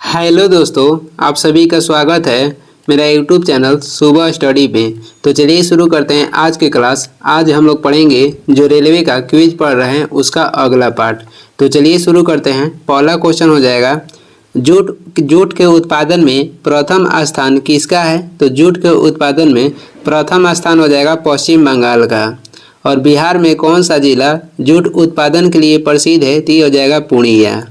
Hello दोस्तों, आप सभी का स्वागत है मेरा यूट्यूब चैनल सुबह स्टडी में। तो चलिए शुरू करते हैं आज की क्लास। आज हम लोग पढ़ेंगे जो रेलवे का क्विज पढ़ रहे हैं उसका अगला पार्ट। तो चलिए शुरू करते हैं। पहला क्वेश्चन हो जाएगा, जूट के उत्पादन में प्रथम स्थान किसका है? तो जूट के उत्पादन में प्रथम स्थान हो जाएगा पश्चिम बंगाल का। और बिहार में कौन सा जिला जूट उत्पादन के लिए प्रसिद्ध है? तो ये हो जाएगा पूर्णिया।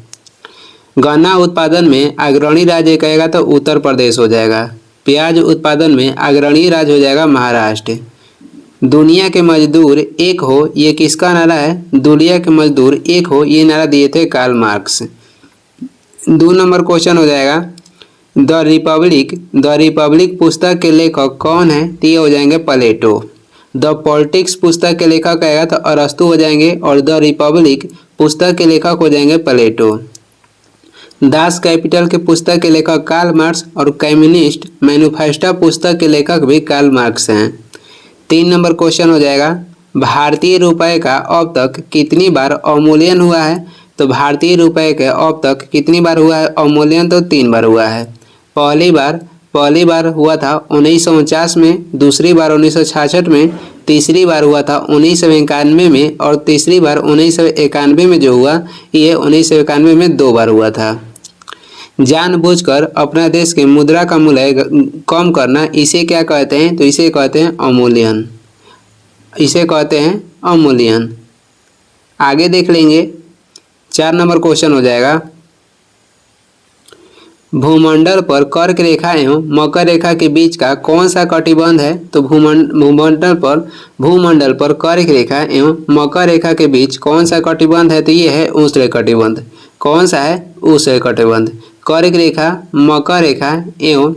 गन्ना उत्पादन में अग्रणी राज्य कहेगा तो उत्तर प्रदेश हो जाएगा। प्याज उत्पादन में अग्रणी राज्य हो जाएगा महाराष्ट्र। दुनिया के मजदूर एक हो, ये किसका नारा है? दुनिया के मजदूर एक हो, ये नारा दिए थे कार्ल मार्क्स। 2 नंबर क्वेश्चन हो जाएगा, द रिपब्लिक पुस्तक के लेखक कौन है? तो ये हो जाएंगे प्लेटो। द पॉलिटिक्स पुस्तक के लेखक कहेगा तो अरस्तु हो जाएंगे और द रिपब्लिक पुस्तक के लेखक हो जाएंगे प्लेटो। दास कैपिटल के पुस्तक के लेखक कार्ल मार्क्स और कम्युनिस्ट मैनिफेस्टो पुस्तक के लेखक भी कार्ल मार्क्स हैं। 3 नंबर क्वेश्चन हो जाएगा, भारतीय रुपए का अब तक कितनी बार अवमूल्यन हुआ है? तो भारतीय रुपए के अब तक कितनी बार हुआ है अवमूल्यन? तो 3 बार हुआ है। पहली बार हुआ था 1949 में, दूसरी बार 1966 में, तीसरी बार हुआ था 1991 में और तीसरी बार 1991 में जो हुआ ये 1991 में 2 बार हुआ था। जानबूझकर अपना देश के मुद्रा का मूल्य कम करना, इसे क्या कहते हैं? तो इसे कहते हैं अवमूल्यन। इसे कहते हैं अवमूल्यन। आगे देख लेंगे। 4 नंबर क्वेश्चन हो जाएगा, भूमंडल पर कर्क रेखा एवं मकर रेखा के बीच का कौन सा कटिबंध है? तो भूमंडल पर कर्क रेखा एवं मकर रेखा के बीच कौन सा कटिबंध है? तो ये है उष्ण कटिबंध। कौन सा है? उष्ण कटिबंध। कर्क रेखा, मकर रेखा एवं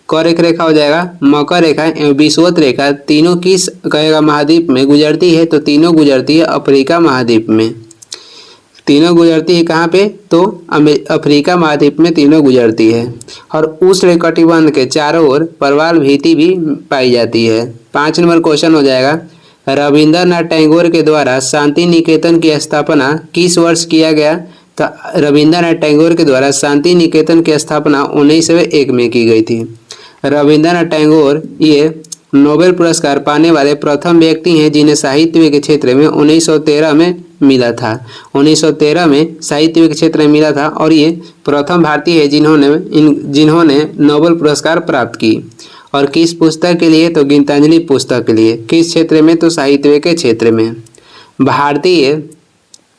कर्क रेखा हो जाएगा मकर रेखा एवं विषुवत रेखा, तीनों किस कहेगा महाद्वीप में गुजरती है? तो तीनों गुजरती है अफ्रीका महाद्वीप में। तीनों गुजरती है कहाँ पे? तो अफ्रीका महाद्वीप में तीनों गुजरती है। और उष्ण कटिबंध के चारों ओर प्रवाल भित्ति भी पाई जाती है। 5 नंबर क्वेश्चन हो जाएगा, रविंद्रनाथ टैगोर के द्वारा शांति निकेतन की स्थापना किस वर्ष किया गया? तो रविंद्रनाथ टैगोर के द्वारा शांति निकेतन की स्थापना 1901 में की गई थी। रविंद्रनाथ टैगोर ये नोबेल पुरस्कार पाने वाले प्रथम व्यक्ति हैं जिन्हें साहित्य के क्षेत्र में 1913 में मिला था। 1913 में साहित्य के क्षेत्र में मिला था और ये प्रथम भारतीय है जिन्होंने नोबेल पुरस्कार प्राप्त की। और किस पुस्तक के लिए? तो गीतांजलि पुस्तक के लिए। किस क्षेत्र में? तो साहित्य के क्षेत्र में। भारतीय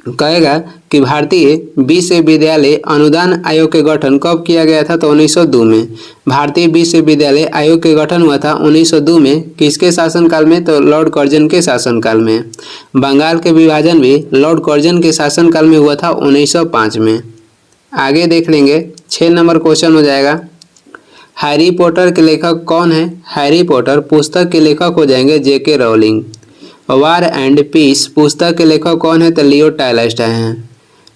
कहेगा कि भारतीय विश्वविद्यालय अनुदान आयोग के गठन कब किया गया था? तो 1902 में। भारतीय विश्वविद्यालय आयोग के गठन हुआ था 1902 में। किसके शासनकाल में? तो लॉर्ड कर्जन के शासनकाल में। बंगाल के विभाजन भी लॉर्ड कर्जन के शासनकाल में हुआ था 1905 में। आगे देख लेंगे। 6 नंबर क्वेश्चन हो जाएगा, हैरी पॉटर के लेखक कौन है? हैरी पॉटर पुस्तक के लेखक हो जाएंगे J.K. Rolling. War and piece पुस्तक के लेखक कौन है? तो लियो टॉल्स्टॉय हैं।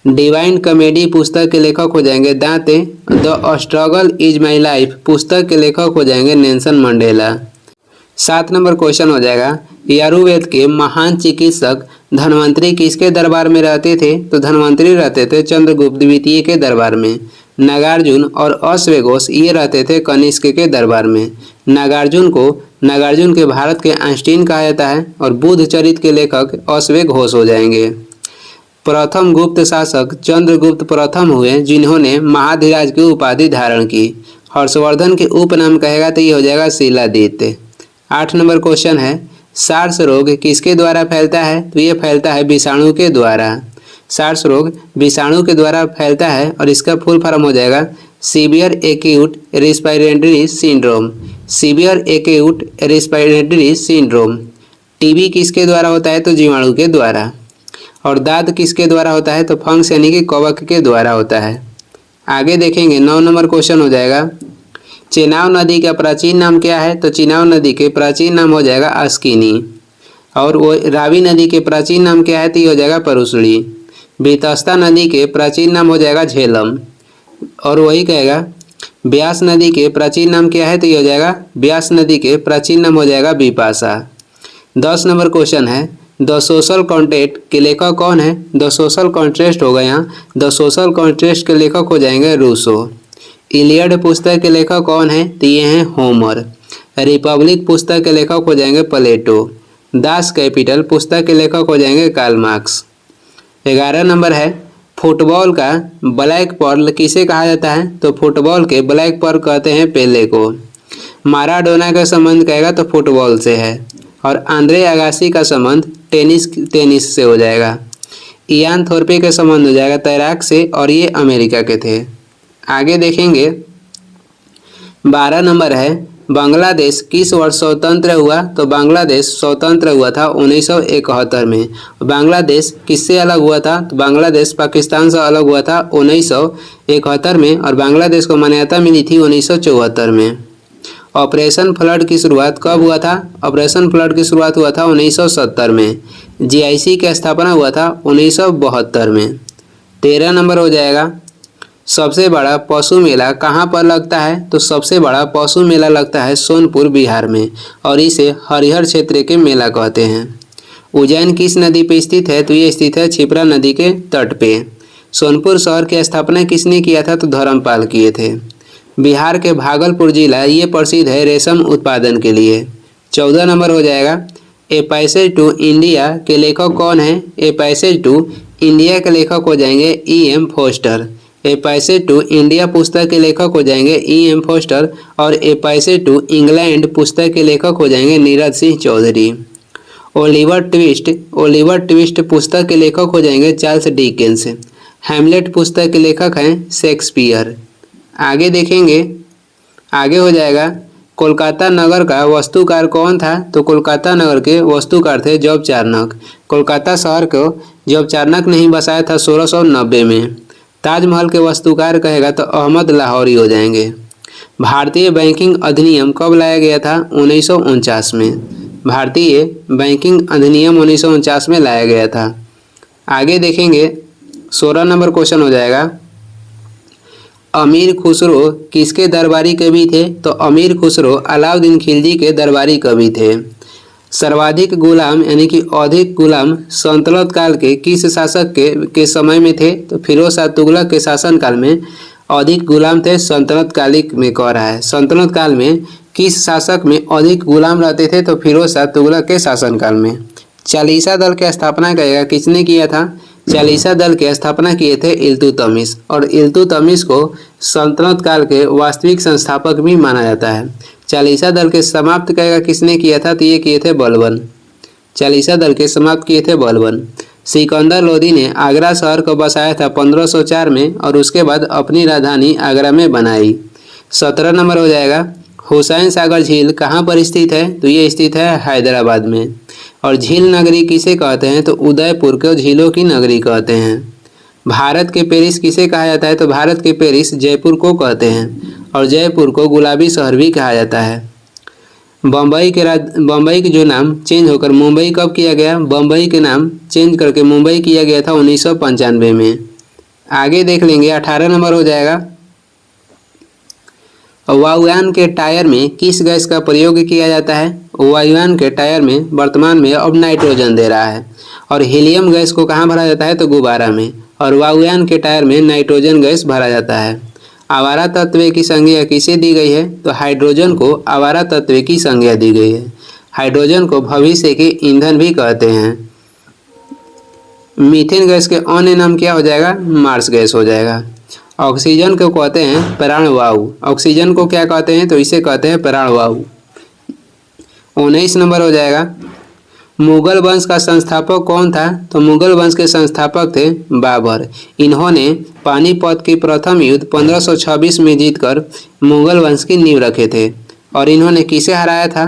डिवाइन कॉमेडी पुस्तक के लेखक हो जाएंगे दांते। The struggle is my life पुस्तक के लेखक हो जाएंगे नेल्सन मंडेला। 7 नंबर क्वेश्चन हो जाएगा, आयुर्वेद के महान चिकित्सक धन्वंतरी किसके दरबार में रहते थे? तो धन्वंतरी रहते थे चंद्रगुप्त द्वितीय के दरबार में। नागार्जुन और अश्वघोष ये रहते थे कनिष्क के दरबार में। नागार्जुन के भारत के आइंस्टीन कहा जाता है और बुद्ध चरित के लेखक अश्वघोष हो जाएंगे। प्रथम गुप्त शासक चंद्रगुप्त प्रथम हुए जिन्होंने महाधिराज की उपाधि धारण की। हर्षवर्धन के उपनाम कहेगा तो ये हो जाएगा शिलादित्य। 8 नंबर क्वेश्चन है, सार्स रोग किसके द्वारा फैलता है? तो ये फैलता है विषाणु के द्वारा। सार्स रोग विषाणु के द्वारा फैलता है और इसका फुल फॉर्म हो जाएगा severe acute respiratory syndrome. Severe acute respiratory syndrome. TB किसके द्वारा होता है? तो जीवाणु के द्वारा। और दाद किसके द्वारा होता है? तो फंगस यानी कि कवक के द्वारा होता है। आगे देखेंगे। 9 नंबर क्वेश्चन हो जाएगा, चेनाब नदी का प्राचीन नाम क्या है? तो चेनाब नदी के प्राचीन नाम हो जाएगा अस्किनी। और वो रावी नदी के प्राचीन नाम क्या है? तो ये हो जाएगा परुसड़ी। बेतस्ता नदी के प्राचीन नाम हो जाएगा झेलम। और वही कहेगा ब्यास नदी के प्राचीन नाम क्या है? तो ये हो जाएगा ब्यास नदी के प्राचीन नाम हो जाएगा बिपाशा। 10 नंबर क्वेश्चन है, द सोशल कॉन्ट्रैक्ट के लेखक कौन है? द सोशल कॉन्ट्रैक्ट होगा यहाँ। द सोशल कॉन्ट्रैक्ट के लेखक हो जाएंगे रूसो। इलियड पुस्तक के लेखक कौन है? तो ये हैं होमर। रिपब्लिक पुस्तक के लेखक हो जाएंगे प्लेटो। दास कैपिटल पुस्तक के लेखक हो जाएंगे कार्ल मार्क्स। 11 नंबर है फुटबॉल का ब्लैक पर्ल किसे कहा जाता है? तो फुटबॉल के ब्लैक पर्ल कहते हैं पेले को। माराडोना का संबंध कहेगा तो फुटबॉल से है। और आंद्रे अगासी का संबंध टेनिस से हो जाएगा। इयान थोरपे का संबंध हो जाएगा तैराक से और ये अमेरिका के थे। आगे देखेंगे 12 नंबर है बांग्लादेश किस वर्ष स्वतंत्र हुआ? तो बांग्लादेश स्वतंत्र हुआ था 1971 में। बांग्लादेश किससे अलग हुआ था? तो बांग्लादेश पाकिस्तान से अलग हुआ था 1971 में और बांग्लादेश को मान्यता मिली थी 1974 में। ऑपरेशन फ्लड की शुरुआत कब हुआ था? ऑपरेशन फ्लड की शुरुआत हुआ था 1970 में। जीआईसी की स्थापना हुआ था 1972 में। 13 नंबर हो जाएगा सबसे बड़ा पशु मेला कहाँ पर लगता है? तो सबसे बड़ा पशु मेला लगता है सोनपुर बिहार में और इसे हरिहर क्षेत्र के मेला कहते हैं। उज्जैन किस नदी पे स्थित है? तो ये स्थित है क्षिप्रा नदी के तट पे। सोनपुर शहर की स्थापना किसने किया था? तो धर्मपाल किए थे। बिहार के भागलपुर जिला ये प्रसिद्ध है रेशम उत्पादन के लिए। 14 नंबर हो जाएगा ए पैसेज टू इंडिया के लेखक कौन है? ए पैसेज टू इंडिया के लेखक हो जाएंगे E.M. Forster. A passage to India पुस्तक के लेखक हो जाएंगे E.M. फोस्टर और ए पैसेज टू इंग्लैंड पुस्तक के लेखक हो जाएंगे नीरज सिंह चौधरी। ओलिवर ट्विस्ट पुस्तक के लेखक हो जाएंगे चार्ल्स डिकेंस। हैमलेट पुस्तक के लेखक हैं शेक्सपियर। आगे देखेंगे आगे हो जाएगा कोलकाता नगर का वास्तुकार कौन था? तो कोलकाता नगर के वास्तुकार थे जॉब चार्नक। कोलकाता शहर को जॉब चार्नक ने ही बसाया था 1690 में। ताजमहल के वास्तुकार कहेगा तो अहमद लाहौरी हो जाएंगे। भारतीय बैंकिंग अधिनियम कब लाया गया था? 1949 में। भारतीय बैंकिंग अधिनियम 1949 में लाया गया था। आगे देखेंगे 16 नंबर क्वेश्चन हो जाएगा अमीर खुसरो किसके दरबारी कवि थे? तो अमीर खुसरो अलाउद्दीन खिलजी के दरबारी कवि थे। सर्वाधिक गुलाम यानी कि अधिक गुलाम सल्तनत काल के किस शासक के समय में थे? तो फिरोज शाह तुगलक के शासनकाल में अधिक गुलाम थे। सल्तनत कालिक में कह रहा है सल्तनत काल में किस शासक में अधिक गुलाम रहते थे? तो फिरोज शाह तुगलक के शासनकाल में। चालीसा दल की स्थापना करेगा किसने किया था? चालीसा दल की स्थापना किए थे इल्तुतमिश और इल्तुतमिश को सल्तनत काल के वास्तविक संस्थापक भी माना जाता है। चालीसा दल के समाप्त करेगा किसने किया था? तो ये किए थे बलबन। चालीसा दल के समाप्त किए थे बलबन। सिकंदर लोदी ने आगरा शहर को बसाया था 1504 में और उसके बाद अपनी राजधानी आगरा में बनाई। 17 नंबर हो जाएगा हुसैन सागर झील कहाँ पर स्थित है? तो ये स्थित है हैदराबाद में। और झील नगरी किसे कहते हैं? तो उदयपुर को झीलों की नगरी कहते हैं। भारत के पेरिस किसे कहा जाता है? तो भारत के पेरिस जयपुर को कहते हैं और जयपुर को गुलाबी शहर भी कहा जाता है। बम्बई के जो नाम चेंज होकर मुंबई कब किया गया? बम्बई के नाम चेंज करके मुंबई किया गया था 1995 में। आगे देख लेंगे 18 नंबर हो जाएगा वायुयान के टायर में किस गैस का प्रयोग किया जाता है? वायुयान के टायर में वर्तमान में अब नाइट्रोजन दे रहा है और हीलियम गैस को कहाँ भरा जाता है? तो गुब्बारा में। और वायुयान के टायर में नाइट्रोजन गैस भरा जाता है। आवारा तत्व की संज्ञा किसे दी गई है? तो हाइड्रोजन को आवारा तत्व की संज्ञा दी गई है। हाइड्रोजन को भविष्य के ईंधन भी कहते हैं। मीथेन गैस के अन्य नाम क्या हो जाएगा? मार्स गैस हो जाएगा। ऑक्सीजन को कहते हैं प्राणवायु। ऑक्सीजन को क्या कहते हैं? तो इसे कहते हैं प्राणवायु। 19 नंबर हो जाएगा मुगल वंश का संस्थापक कौन था? तो मुगल वंश के संस्थापक थे बाबर। इन्होंने पानीपत की प्रथम युद्ध 1526 में जीतकर मुगल वंश की नींव रखे थे। और इन्होंने किसे हराया था?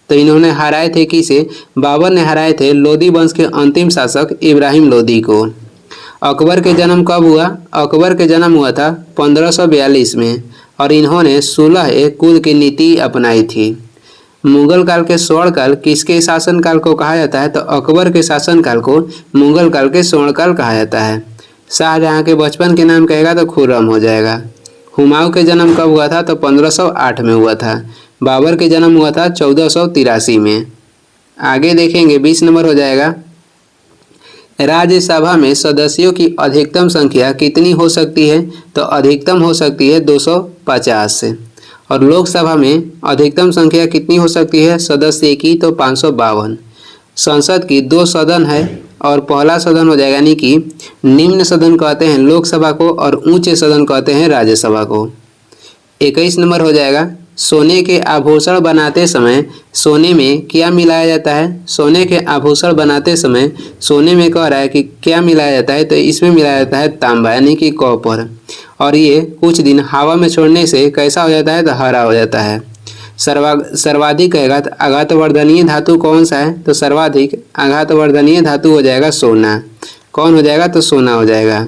तो इन्होंने हराए थे किसे? बाबर ने हराए थे लोदी वंश के अंतिम शासक इब्राहिम लोदी को। अकबर के जन्म कब हुआ? अकबर के जन्म हुआ था 1542 में और इन्होंने 16 कुल की नीति अपनाई थी। मुगल काल के स्वर्णकाल किसके शासनकाल को कहा जाता है? तो अकबर के शासनकाल को मुगल काल के स्वर्णकाल कहा जाता है। शाहजहां के बचपन के नाम कहेगा तो खुर्रम हो जाएगा। हुमायूं के जन्म कब हुआ था? तो 1508 में हुआ था। बाबर के जन्म हुआ था 1483 में। आगे देखेंगे 20 नंबर हो जाएगा राज्यसभा में सदस्यों की अधिकतम संख्या कितनी हो सकती है? तो अधिकतम हो सकती है 250 से। और लोकसभा में अधिकतम संख्या कितनी हो सकती है सदस्य की? तो 552। संसद की 2 सदन है और पहला सदन हो जाएगा, यानी कि निम्न सदन कहते हैं लोकसभा को और उच्च सदन कहते हैं राज्यसभा को। 21 नंबर हो जाएगा, सोने के आभूषण बनाते समय सोने में क्या मिलाया जाता है? सोने के आभूषण बनाते समय सोने में कह रहा है कि क्या मिलाया जाता है? तो इसमें मिलाया जाता है तांबा, यानी कि कॉपर। और ये कुछ दिन हवा में छोड़ने से कैसा हो जाता है? तो हरा हो जाता है। सर्वाधिक आघातवर्धनीय धातु कौन सा है? तो सर्वाधिक आघातवर्धनीय धातु हो जाएगा सोना। कौन हो जाएगा? तो सोना हो जाएगा।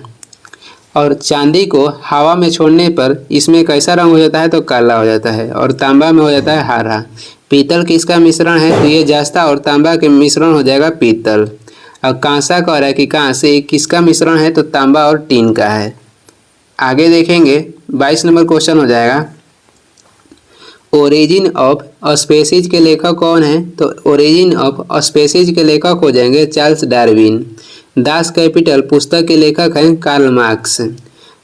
और चांदी को हवा में छोड़ने पर इसमें कैसा रंग हो जाता है? तो काला हो जाता है। और तांबा में हो जाता है हरा। पीतल किसका मिश्रण है? तो ये जास्ता और तांबा के मिश्रण हो जाएगा पीतल। और कांसा कह रहा है कि कांसे किसका मिश्रण है? तो तांबा और टीन का है। आगे देखेंगे 22 नंबर क्वेश्चन हो जाएगा, ओरिजिन ऑफ स्पेसीज के लेखक कौन है? तो ओरिजिन ऑफ स्पेसीज के लेखक हो जाएंगे चार्ल्स डार्विन। दास कैपिटल पुस्तक के लेखक हैं कार्ल मार्क्स।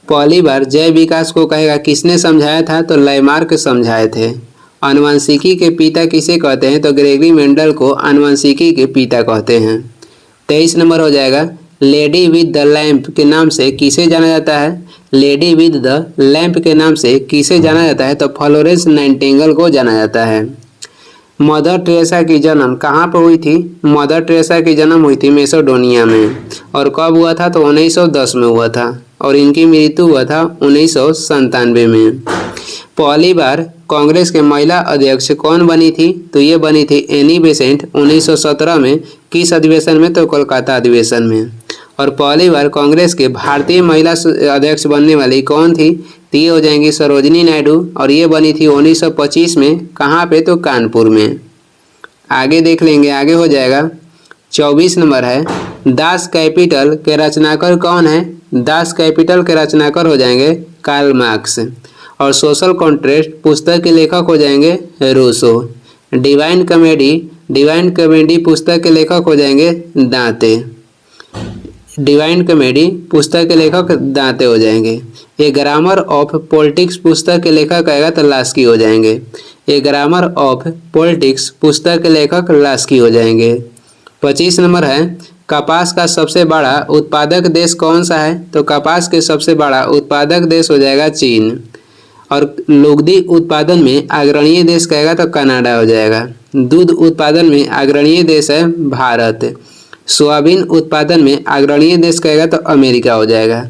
पहली बार जय विकास को कहेगा किसने समझाया था? तो लैमार्क समझाए थे। आनुवंशिकी के पिता किसे कहते हैं? तो ग्रेगरी मेंडल को आनुवंशिकी के पिता कहते हैं। 23 नंबर हो जाएगा, लेडी विद द लैंप के नाम से किसे जाना जाता है? लेडी विद द लैंप के नाम से किसे जाना जाता है? तो फ्लोरेंस नाइटिंगेल को जाना जाता है। मदर टेरेसा की जन्म कहाँ पर हुई थी? मदर टेरेसा की जन्म हुई थी मैसेडोनिया में। और कब हुआ था? तो 1910 में हुआ था। और इनकी मृत्यु हुआ था 1997 में। पहली बार कांग्रेस के महिला अध्यक्ष कौन बनी थी? तो ये बनी थी एनी बेसेंट 1917 में। किस अधिवेशन में? तो कोलकाता अधिवेशन में। और पहली बार कांग्रेस के भारतीय महिला अध्यक्ष बनने वाली कौन थी? तो ये हो जाएंगी सरोजिनी नायडू। और ये बनी थी 1925 में। कहाँ पे? तो कानपुर में। आगे देख लेंगे, आगे हो जाएगा 24 नंबर है, दास कैपिटल के रचनाकार कौन है? दास कैपिटल के रचनाकार हो जाएंगे कार्ल मार्क्स। और सोशल कॉन्ट्रैक्ट पुस्तक के लेखक हो जाएंगे रूसो। डिवाइन कॉमेडी पुस्तक के लेखक हो जाएंगे दांते। डिवाइन कॉमेडी पुस्तक के लेखक दांते हो जाएंगे। ए ग्रामर ऑफ पॉलिटिक्स पुस्तक के लेखक आएगा तो लास्की हो जाएंगे। ए ग्रामर ऑफ पॉलिटिक्स पुस्तक के लेखक लास्की हो जाएंगे। 25 नंबर है, कपास का सबसे बड़ा उत्पादक देश कौन सा है? तो कपास के सबसे बड़ा उत्पादक देश हो जाएगा चीन। और लुगदी उत्पादन में अग्रणीय देश कहेगा तो कनाडा हो जाएगा। दूध उत्पादन में अग्रणीय देश है भारत। सोयाबीन उत्पादन में अग्रणीय देश कहेगा तो अमेरिका हो जाएगा।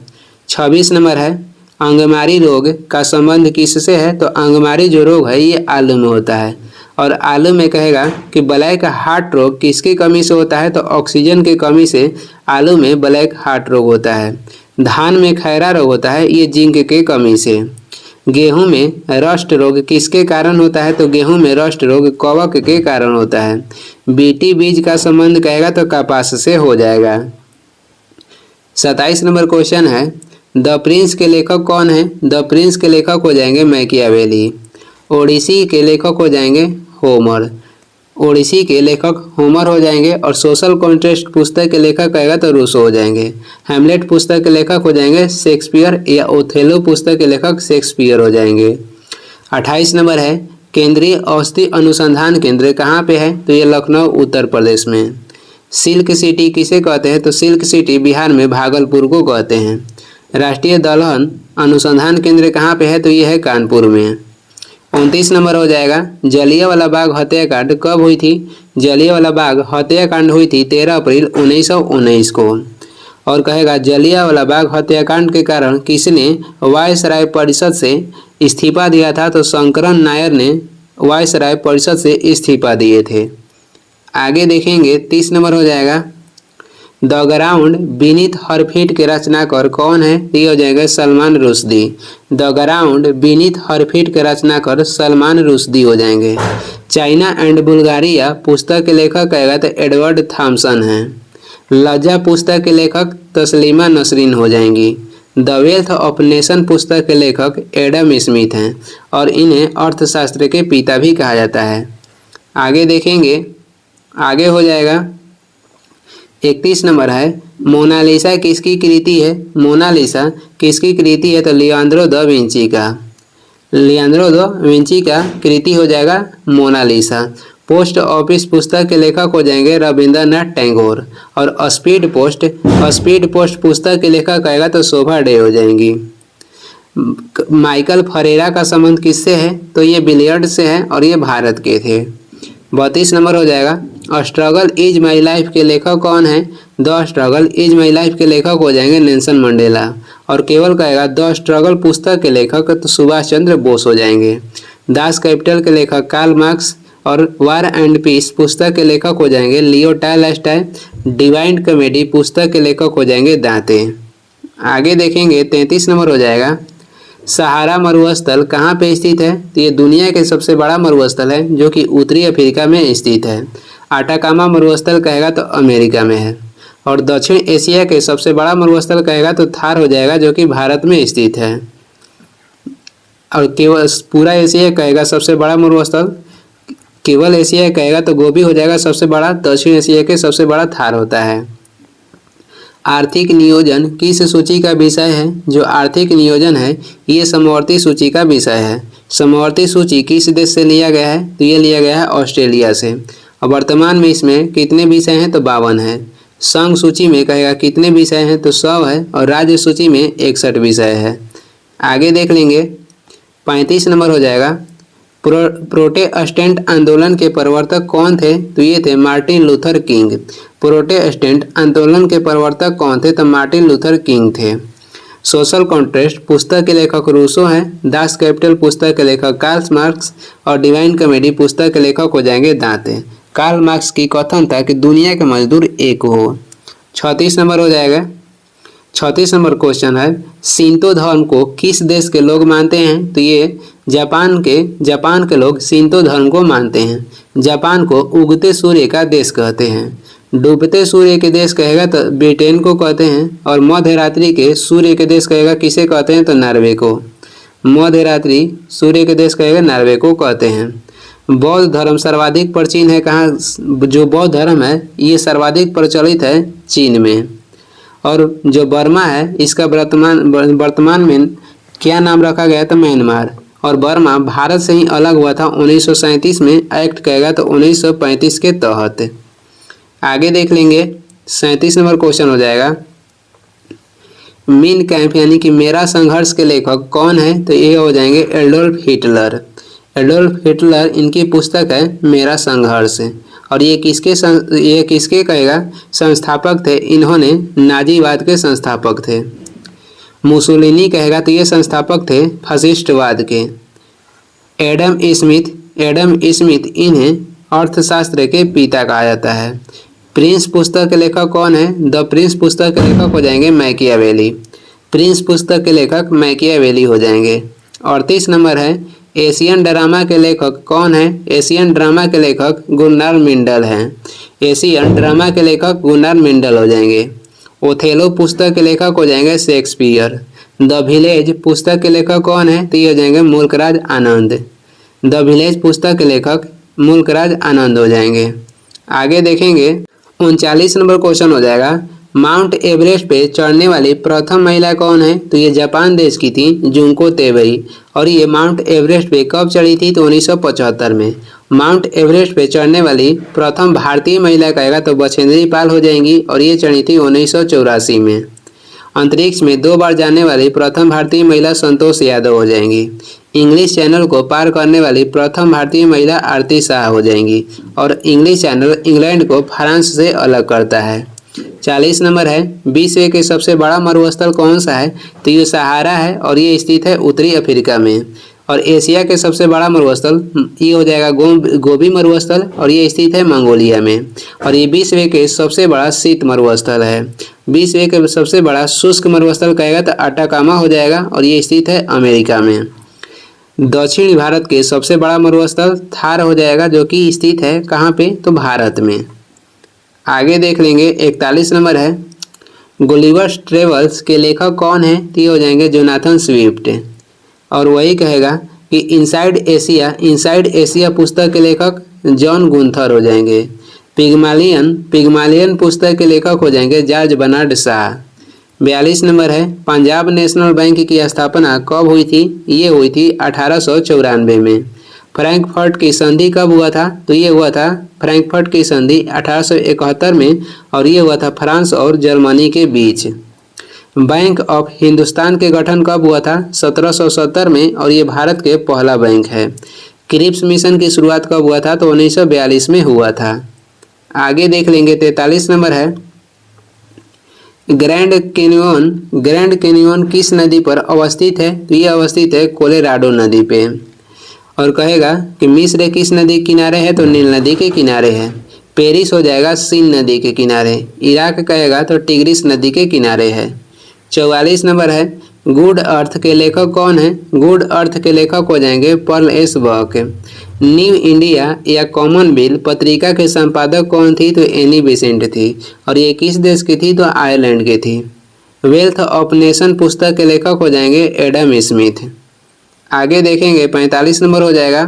26 नंबर है, अंगमारी रोग का संबंध किससे है? तो अंगमारी जो रोग है ये आलू में होता है। और आलू में कहेगा कि ब्लैक हार्ट रोग किसकी कमी से होता है? तो ऑक्सीजन की कमी से आलू में ब्लैक हार्ट रोग होता है। धान में खैरा रोग होता है, ये जिंक के कमी से। गेहूं में रस्ट रोग किसके कारण होता है? तो गेहूं में रस्ट रोग कवक के कारण होता है। बीटी बीज का संबंध कहेगा तो कपास से हो जाएगा। 27 नंबर क्वेश्चन है, द प्रिंस के लेखक कौन है? द प्रिंस के लेखक हो जाएंगे मैकियावेली। ओडिसी के लेखक हो जाएंगे होमर। ओडिसी के लेखक होमर हो जाएंगे। और सोशल कॉन्ट्रैक्ट पुस्तक के लेखक कहेगा तो रूसो हो जाएंगे। हैमलेट पुस्तक के लेखक हो जाएंगे शेक्सपियर, या ओथेलो पुस्तक के लेखक शेक्सपियर हो जाएंगे। 28 नंबर है, केंद्रीय औषधि अनुसंधान केंद्र कहाँ पे है? तो ये लखनऊ उत्तर प्रदेश में। सिल्क सिटी किसे कहते हैं? तो सिल्क सिटी बिहार में भागलपुर को कहते हैं। राष्ट्रीय दलहन अनुसंधान केंद्र कहाँ पे है? तो ये है कानपुर में। 29 नंबर हो जाएगा, जलियांवाला बाग हत्याकांड कब हुई थी? जलियांवाला बाग हत्याकांड हुई थी 13 अप्रैल 1919 को। और कहेगा जलियांवाला बाग हत्याकांड के कारण किसने वायसराय परिषद से इस्तीफा दिया था? तो शंकरन नायर ने वायसराय परिषद से इस्तीफा दिए थे। आगे देखेंगे 30 नंबर हो जाएगा, the ground beneath her feet के रचनाकार कौन है? ये हो जाएगा Salman Rushdie. The ground beneath her feet के रचनाकार सलमान रुश्दी हो जाएंगे। चाइना एंड बुल्गारिया पुस्तक के लेखक कहेगा तो एडवर्ड थॉमसन है। लज्जा पुस्तक के लेखक तस्लीमा नसरीन हो जाएंगी। द वेल्थ ऑफ नेशन पुस्तक के लेखक एडम स्मिथ हैं। और इन्हें अर्थशास्त्र के पिता भी कहा जाता है। आगे देखेंगे, आगे हो जाएगा 31 नंबर है, मोनालिसा किसकी कृति है? मोनालिसा किसकी कृति है? तो लियोनार्डो दा विंची का। लियोनार्डो दा विंची का कृति हो जाएगा मोनालिसा। पोस्ट ऑफिस पुस्तक के लेखक हो जाएंगे रविंद्रनाथ टैगोर। और स्पीड पोस्ट पुस्तक के लेखक आएगा तो शोभा डे हो जाएंगी। माइकल फरेरा का संबंध किससे है? तो ये बिलियर्ड से है और ये भारत के थे। 32 नंबर हो जाएगा स्ट्रगल इज माई लाइफ के लेखक कौन है? The struggle is my life के लेखक हो जाएंगे नेल्सन मंडेला। और केवल कहेगा द स्ट्रगल पुस्तक के लेखक तो सुभाष चंद्र बोस हो जाएंगे। दास कैपिटल के लेखक कार्ल मार्क्स। और वार एंड पीस पुस्तक के लेखक हो जाएंगे लियो टॉलस्टॉय। डिवाइन कॉमेडी पुस्तक के लेखक हो जाएंगे दांते। आगे देखेंगे 33 नंबर हो जाएगा सहारा मरुस्थल कहाँ पे स्थित है? तो ये दुनिया के सबसे बड़ा मरुस्थल है जो कि उत्तरी अफ्रीका में स्थित है। आटाकामा मरुस्थल कहेगा तो अमेरिका में है। और दक्षिण एशिया के सबसे बड़ा मरुस्थल कहेगा तो थार हो जाएगा जो कि भारत में स्थित है। और केवल पूरा एशिया कहेगा सबसे बड़ा मरुस्थल, केवल एशिया कहेगा तो गोबी हो जाएगा सबसे बड़ा। दक्षिण एशिया के सबसे बड़ा थार होता है। आर्थिक नियोजन किस सूची का विषय है? जो आर्थिक नियोजन है ये समवर्ती सूची का विषय है। समवर्ती सूची किस देश से लिया गया है? तो ये लिया गया है ऑस्ट्रेलिया से। और वर्तमान में इसमें कितने विषय हैं? तो 52 है। संघ सूची में कहेगा कितने विषय हैं? तो 100 है। और राज्य सूची में 61 विषय है। आगे देख लेंगे 35 नंबर हो जाएगा प्रोटेस्टेंट आंदोलन के प्रवर्तक कौन थे? तो ये थे मार्टिन लूथर किंग। प्रोटेस्टेंट आंदोलन के प्रवर्तक कौन थे? तो मार्टिन लूथर किंग थे। सोशल कॉन्ट्रेस्ट पुस्तक के लेखक रूसो हैं। दास कैपिटल पुस्तक के लेखक कार्ल मार्क्स। और डिवाइन कॉमेडी पुस्तक के लेखक हो जाएंगे दांते। कार्ल मार्क्स की कथन था कि दुनिया के मजदूर एक हो। 36 नंबर हो जाएगा 36 नंबर क्वेश्चन है शिंतो धर्म को किस देश के लोग मानते हैं? तो ये जापान के लोग शिंतो धर्म को मानते हैं। जापान को उगते सूर्य का देश कहते हैं। डूबते सूर्य के देश कहेगा तो ब्रिटेन को कहते हैं। और मध्य रात्रि के सूर्य के देश कहेगा किसे कहते हैं? तो नॉर्वे को। मध्य रात्रि सूर्य के देश कहेगा नॉर्वे को कहते हैं। बौद्ध धर्म सर्वाधिक प्राचीन है कहाँ? जो बौद्ध धर्म है ये सर्वाधिक प्रचलित है चीन में। और जो बर्मा है इसका वर्तमान में क्या नाम रखा गया? तो म्यांमार। और बर्मा भारत से ही अलग हुआ था 1937 में। एक्ट कहेगा तो 1935 के तहत। आगे देख लेंगे 37 नंबर क्वेश्चन हो जाएगा मीन कैंप यानी कि मेरा संघर्ष के लेखक कौन है? तो ये हो जाएंगे एडोल्फ हिटलर। एडोल्फ हिटलर इनकी पुस्तक है मेरा संघर्ष। और ये किसके कहेगा? संस्थापक थे। इन्होंने नाजीवाद के संस्थापक थे। मुसोलिनी कहेगा तो ये संस्थापक थे फासिस्टवाद के। एडम स्मिथ इन्हें अर्थशास्त्र के पिता कहा जाता है। प्रिंस पुस्तक के लेखक कौन है? द प्रिंस पुस्तक के लेखक हो जाएंगे मैकियावेली। प्रिंस पुस्तक के लेखक मैकियावेली हो जाएंगे। 38 नंबर है एशियन ड्रामा के लेखक कौन है? एशियन ड्रामा के लेखक गुन्नार मिंडल हैं। एशियन ड्रामा के लेखक गुन्नार मिंडल हो जाएंगे। ओथेलो पुस्तक के लेखक हो जाएंगे शेक्सपियर। द विलेज पुस्तक के लेखक कौन है? तो ये हो जाएंगे मुल्कराज आनंद। द विलेज पुस्तक के लेखक मुल्कराज आनंद हो जाएंगे। आगे देखेंगे 39 नंबर क्वेश्चन हो जाएगा माउंट एवरेस्ट पे चढ़ने वाली प्रथम महिला कौन है? तो ये जापान देश की थी जुंको तेबई। और ये माउंट एवरेस्ट पे कब चढ़ी थी? तो 1975 में। माउंट एवरेस्ट पे चढ़ने वाली प्रथम भारतीय महिला कहेगा तो बछेंद्री पाल हो जाएंगी। और ये चढ़ी थी 1984 में। अंतरिक्ष में 2 बार जाने वाली प्रथम भारतीय महिला संतोष यादव हो जाएंगी। इंग्लिश चैनल को पार करने वाली प्रथम भारतीय महिला आरती शाह हो जाएंगी। और इंग्लिश चैनल इंग्लैंड को फ्रांस से अलग करता है। 40 नंबर है विश्व के सबसे बड़ा मरुस्थल कौन सा है? तो ये सहारा है और ये स्थित है उत्तरी अफ्रीका में। और एशिया के सबसे बड़ा मरुस्थल ये हो जाएगा गोबी मरुस्थल। और ये स्थित है मंगोलिया में। और ये विश्व के सबसे बड़ा शीत मरुस्थल है। विश्व के सबसे बड़ा शुष्क मरुस्थल कहेगा तो आटाकामा हो जाएगा। और ये स्थित है अमेरिका में। दक्षिण भारत के सबसे बड़ा मरुस्थल थार हो जाएगा जो कि स्थित है कहाँ पे? तो भारत में। आगे देख लेंगे 41 नंबर है गुलिवर्स ट्रेवल्स के लेखक कौन है? तो ये हो जाएंगे जोनाथन स्विफ्ट। और वही कहेगा कि इनसाइड एशिया पुस्तक के लेखक जॉन गुंथर हो जाएंगे। पिग्मालियन पुस्तक के लेखक हो जाएंगे जॉर्ज बर्नार्ड शाह। 42 नंबर है, पंजाब नेशनल बैंक की स्थापना कब हुई थी? ये हुई थी 1894 में। फ्रैंकफर्ट की संधि कब हुआ था? तो ये हुआ था फ्रैंकफर्ट की संधि 1871 में, और ये हुआ था फ्रांस और जर्मनी के बीच। बैंक ऑफ हिंदुस्तान के गठन कब हुआ था? 1770 में, और ये भारत के पहला बैंक है। क्रिप्स मिशन की शुरुआत कब हुआ था? तो 1942 में हुआ था। आगे देख लेंगे। 43 नंबर है, ग्रैंड कैनियन किस नदी पर अवस्थित है? तो ये अवस्थित है कोलोराडो नदी पे। और कहेगा कि मिस्र किस नदी के किनारे है? तो नील नदी के किनारे है। पेरिस हो जाएगा सीन नदी के किनारे। इराक कहेगा तो टिग्रिस नदी के किनारे है। 44 नंबर है, गुड अर्थ के लेखक कौन है? गुड अर्थ के लेखक हो जाएंगे Pearl S Buck. New India या कॉमनवेल्थ पत्रिका के संपादक कौन थी? तो एनी बेसेंट थी। और ये किस देश की थी? तो आयरलैंड की थी। वेल्थ ऑफ नेशन पुस्तक के लेखक हो जाएंगे एडम स्मिथ। आगे देखेंगे। 45 नंबर हो जाएगा,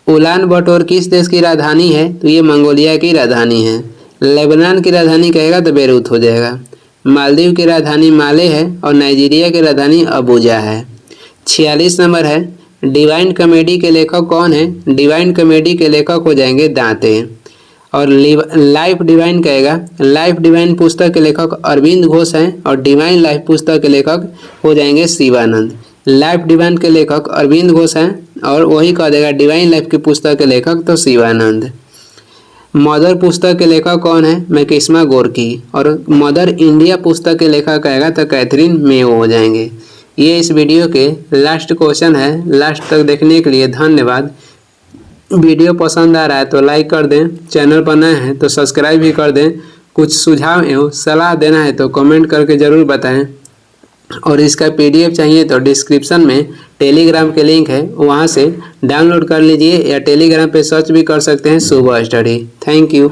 उलान बटोर किस देश की राजधानी है? तो ये मंगोलिया की राजधानी है। लेबनान की राजधानी कहेगा तो बेरूत हो जाएगा। मालदीव की राजधानी माले है, और नाइजीरिया की राजधानी अबूजा है। 46 नंबर है, डिवाइन कॉमेडी के लेखक कौन है? डिवाइन कॉमेडी के लेखक हो जाएंगे दांते। और लाइफ डिवाइन कहेगा, लाइफ डिवाइन पुस्तक के लेखक अरविंद घोष हैं, और डिवाइन लाइफ पुस्तक के लेखक हो जाएंगे शिवानंद। लाइफ डिवाइन के लेखक अरविंद घोष हैं, और वही कह देगा डिवाइन लाइफ की पुस्तक के लेखक तो शिवानंद। मदर पुस्तक के लेखक कौन है? Maxima Gorky. और मदर इंडिया पुस्तक के लेखक कहेगा तो कैथरीन मेयो हो जाएंगे। ये इस वीडियो के लास्ट क्वेश्चन है। लास्ट तक देखने के लिए धन्यवाद। वीडियो पसंद आ रहा है तो लाइक कर दें, चैनल पर नए हैं तो सब्सक्राइब भी कर दें। कुछ सुझाव एवं सलाह देना है तो कमेंट करके ज़रूर बताएं। और इसका PDF चाहिए तो डिस्क्रिप्शन में टेलीग्राम के लिंक है, वहाँ से डाउनलोड कर लीजिए, या टेलीग्राम पे सर्च भी कर सकते हैं शुभ स्टडी। Thank you.